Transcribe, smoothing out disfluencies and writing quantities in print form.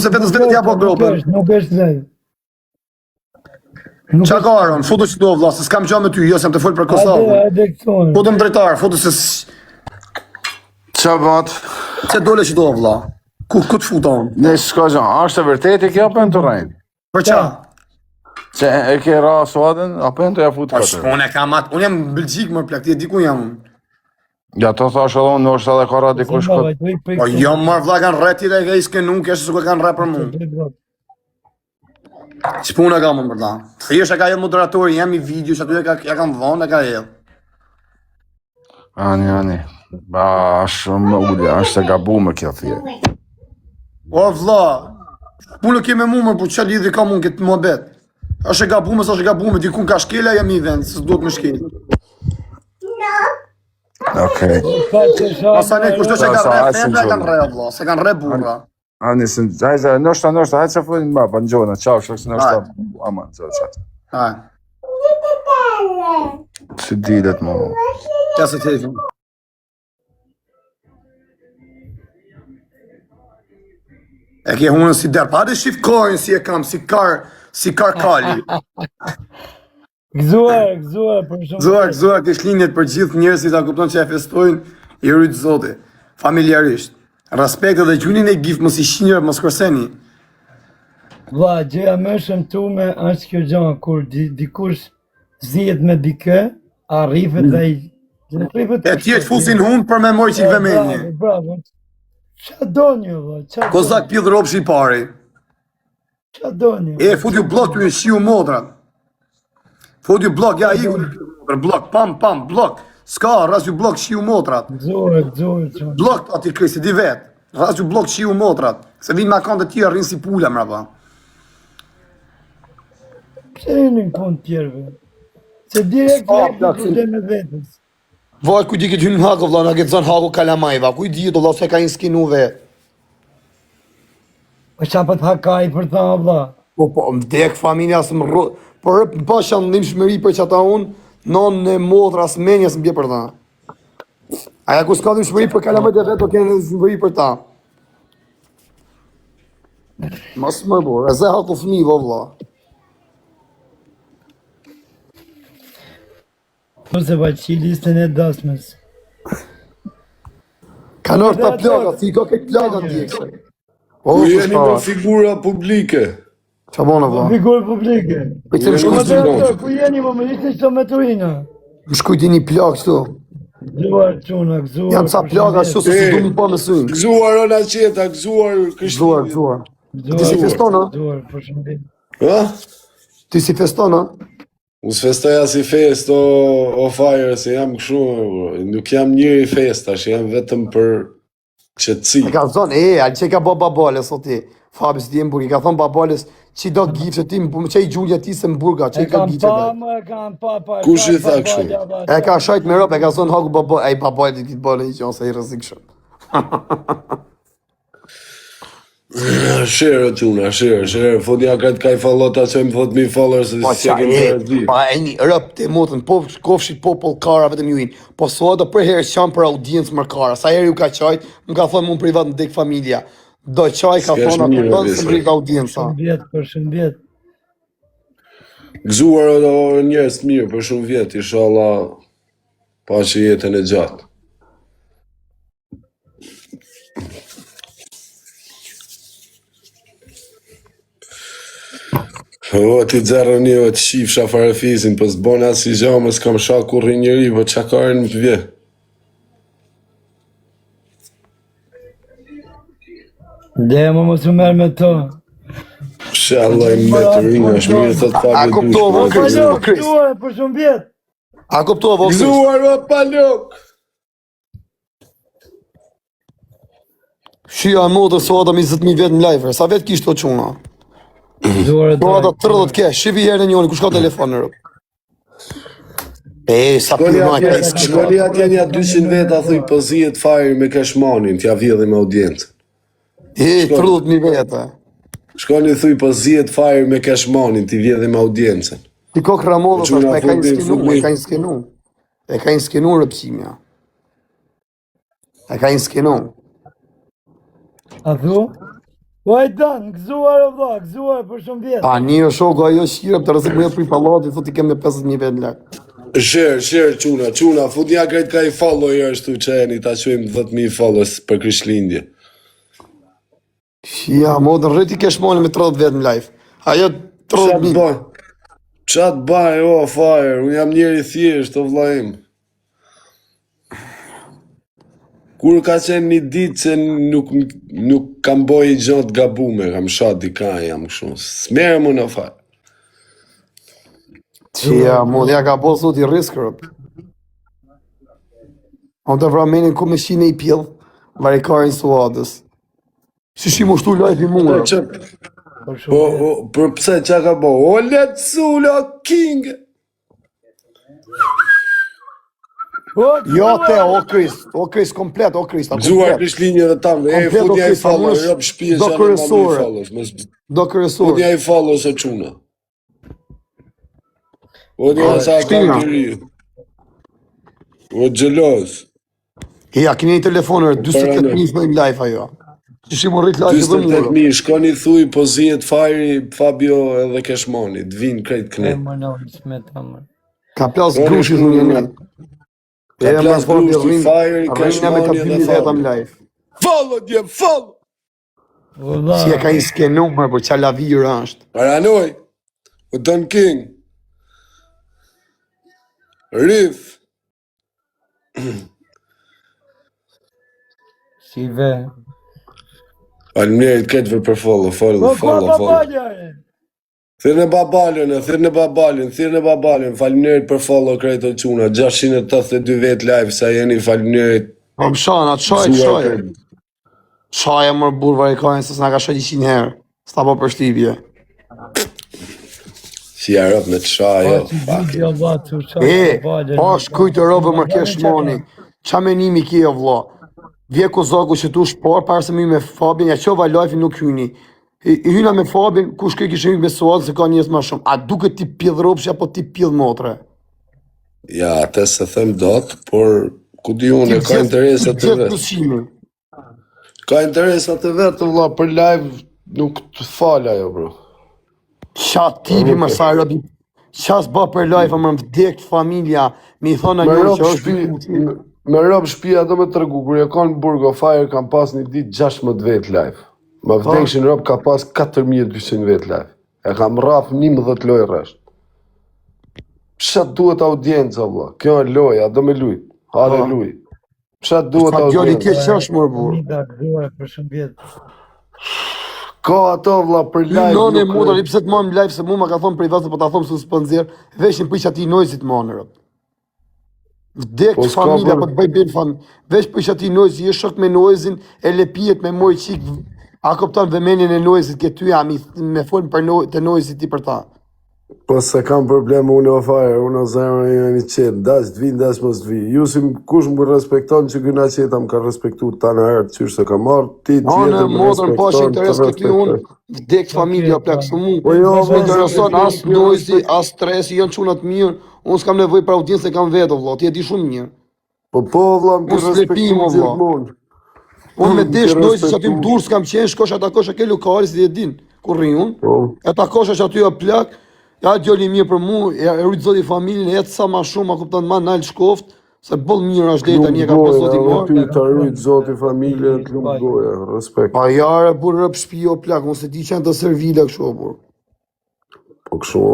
Se vetës vetë ja po gropën. Nuk është live. Qa ka Aron, foto që do vlla, se s'kam gja me ty, jo sem të folë për Kosovën. Hajde këtu. Foto më drejtar, foto se... Qa bat? Se dole që do vlla. Ku të futa unë? Ne s'ka gja, është e vërtet e kjo për në të rejnë? Për qa? Që e ke ra suadën, apo e në të ja futë këtë? Unë e kam atë, unë jam në Belgjikë më plak, ti e di ku jam unë. Ja të thash edhe unë, është edhe ka ra dikush këtë. Po jam marrë vlla kanë rreti dhe e skenu, kështë se kanë rre për mu. Që puna ka më përta? Thjesht e ka jetë moderatori, jam i video, që aty ja kam vonë, e ka jetë. Ani. Ba, është më ullja, është e gabu me kjo thje. O vlla, punë ke me mu më, po që lidhë ka mund këtë muhabet. është e gabume, s'është e gabume, dikun ka shkela, jam i vend, se s'duhet më shkel. Okej. Asa ne, kushto që ka rre femra, kanë rre vlla, se kanë rre burra. Ani, nështë, hajtë që fëllin ba, për në gjona, qau, shok, se nështë, aman, zërë qatë. Haj. Si dilet, më. Qa se telefon. E ke hunën si derë, pa dhe shif kojnë si e kam, si kar kali. Gëzuar, për shumë. Gëzuar, kësh linjet për gjithë njerëzit, a kupton që e festojnë, i rritë zote, familjarisht. Respekte dhe gjunin e gifë, mos i shinjër, mos kërseni. Vla, gjëja më shëmtume është kjo gjanë, kur dikush zhijet me dike, a rrifet dhe i... E tjetë fusin hunë për me mojë qikve me një. Bravo, qa do një, vla, qa do një? Kozak pjithë ropë shi pari. Qa do një? E, futju blok të e shiu modrat. Futju blok, ja i blok, pam, blok. Ska, rasju blok shiu motrat. Gëzuar. Blok ati këj, se di vetë. Rasju blok shiu motrat. Se vinë ma kanë të tjera rinë si pula, mrapa. Pse e në kënë tjerve? Se direkt të me vetës. Vaj, ku di këtë hynë hako, vla, në këtë zonë hako kalamajva. Ku i di, do vla, se ka i skinu vetë. Po qa për të hakaj për ta, vla? Po, më dek familja së më rrë. Por rëpë pa që në shmëri për që ata unë, non në motra së menja së më bje për ta. Aja ku s'ka dhe shmëri për kalamajt e vetë, o kene dhe shmëri për ta. Mas më bo, e ze hako fëmi, vla. Po se pa që listën e dasmës. Ka nërë të plaga, si ka këtë plaga në tjekse. Ku jeni me figura publike? Qa bona, vla? Figurë publike. Ku jeni më ishte që me turina? Më shkujti një plagë qëtu. Gëzuar quna, gëzuar. Jam ca plaga që se du mi pa me sujnë. Gëzuar ona qeta, gëzuar kështu. Gëzuar. Ti si festona? Gëzuar, për shumë. Ha? Ti si festona? Unë s'festoja si fest o fire, se jam këshu, nuk jam njëri festa, që jam vetëm për qëtësi. E ka thonë, alë që ka bo babales, o ti, Fabis di e më burg, i ka thonë babales, që do të gifë që ti, që i gjulja ti se më burga, që i ka gifë që dhe. Kush i tha këshu? E ka shajt me rëp, e ka thonë haku babale, e i babale të kitë bale një që ose i rëzik shumë. Shërë tuna, shërë, fotja këtë kaj fallota që më thot mi fallër se si që kemë të rëzdi. Pa e një rëp të motën, po kofshit popull kara vetëm ju inë, po sot për herë qanë për audiencë mër kara, sa herë ju ka qajt, më ka thonë mund privat në dek familja, do qaj ka thonë atë bëndë së më rritë audiencë. Për shumë vjetë. Gëzuar o njërës të mirë për shumë vjetë, inshallah, pa që jetën e gjatë. O, ti dzerë një o të shifë shafare fizin, për s'bon asë si gjama, s'kam shak kur rri njëri, për qa karën më pëvje. Dhe më mos u merë me to. Shallaj me të rinë, është mirë të të A kuptova, Gëzuar, për shumë vjetë. A kuptova, Gëzuar o palok! Shia në modë, so adam 20.000 vetë në live, sa vetë kishtë të quna? Gëzuar e Po ata 30 ke, shivi herë në njoni, ku shka telefon në rëpë? Sa përmaj, Shkoli atje një 200 veta, thuj, po zijet fajrë me keshmanin, t'ja vjedhim audiencën. 30.000 veta. Shkoli thuj, po zijet fajrë me keshmanin, t'i vjedhim audiencën. Ti kokë Ramodhës është me ka një skenu, e ka një skenu rëpqimja. E ka një skenu. A thu? Vajdan, gëzuar o vlla, gëzuar për shumë vjetë. Tani o shoku ajo shqirë të rrezik më pri pallatit, thotë i kemë 50.000 vet lek. Share, quna, fut ja krejt ka i follower ashtu që e një ta quim 10.000 followers për Krishtlindje. Ja, modën rriti kesh moni me 30 vet në live. Ajo 30.000. Qatë baj, o, fire, unë jam njeri thjesht, o vlajim. Kur ka qenë një ditë që nuk kam boj i gjatë gabume, kam shatë dika, jam kështu. Smere mu në fare. Ja, modë ja ka bo sot i riskërët. On të vramenin ku me shine i pjellë, varikarin suadës. Si mu shtu live i mundë. Për pse qa ka bo? O, let's sula, king! Jo te, o Kris komplet, o Kris, Gjuar Krishtlindje dhe tamë, e futja i follow, rëp shpije që anë më më i follows. Do kërësor. Futja i follow se quna. O një sa ka kiri. O gjelos. Ja, kini një telefonër, 28.000 në live ajo. Që shi më rritë live dhe mërë. 28.000, shkoni thuj, po zihet Fajri, Fabio edhe Keshmoni, t'vin krejt këne. Ka plas grushi dhe një. Ka plas grushi, Fajri, Keshmoni edhe Fabio. Live. Follow, dje, follow! Si e ka i skenu mërë, po qa la virë ashtë. Paranoj, o Don King. Rif. Si ve. Almjerit ketëve për follow. Thirë në babalën, falimnerit për follow krejt o quna, 682 vet live, sa jeni falimnerit. Po më shana, qaj. Qaj e mërë burë varikajnë, se s'na ka shë 100 herë. S'ta po për shtibje. Si ja rëp me të shajo, po shkujtë rëvë më kesh moni. Qa menimi kje o vla? Vje ku zaku që tu shpar, parë se mi me Fabin, ja qova live nuk hyni. I hyna me Fabin, ku shkej kishë hyni me suadë se ka njës ma shumë. A duke ti pjellë ropshë, apo ti pjellë motre? Ja, te se them dot, por ku di unë, ka interesat të vetë. Ka interesat të vetë, vla, për live nuk të falja jo, bro. Qa tipi më sa rëbi, qa s'ba për live, më më vdekt familja, mi thona njërë që është... Me rob shpia do me të regu, kur e konë Burgo Fire kam pas një dit 16 vet live. Ma vdekshin rob ka pas 4200 vet live. E kam raf 11 loj rresht. Pshat duhet audienca, vla. Kjo e loja, do me luj. Hale luj. Pshat duhet audienca. Gjoli tje qash më burë. Ka ato, vla, për live. None mundër, i pse të mamë live, se mu ma ka thonë privat, se po ta thomë suspenzir, veshin për që ati nojzit manërët. Vdek familja, po të bëj bërë familja. Vesh për që ati nojzi, je shok me nojzin, e lepijet me moj qik, a koptan vëmenin e nojzit këty, a me folën për të nojzit ti për ta. Po se kam probleme unë o fire, unë o zemër e një qenë, dash të vinë, dash mos të vinë. Ju si kush më respekton që këna qeta më ka respektu të në herë, qyrë se ka marrë, ti tjetër më respekton, po që interes këty unë, vdek familja plak së mu. Po jo, më intereson as nojzi, as stresi, janë qunat mirë, unë s'kam nevoj për audiencë se kam vetë, vla, ti e di shumë mirë. Po vla, më të respektu gjithmonë. Unë me desh nojzi që aty më dur s'kam qenë, shkosh ata kosha ke lokali, si dhe din, kur riun, e ta kosha që aty o plak, ja gjoli mirë për mu, e rujtë zoti familjen, e jetë sa ma shumë, a kuptan ma nalë shkoft, se bëllë mirë është dhejta një ka për zoti marë. Ty të rujtë zoti familjen, të lumë goja, respekt. Pa jare, burë rëpë shpio plak, unë se ti qenë të servile kësho, burë. Po kësho,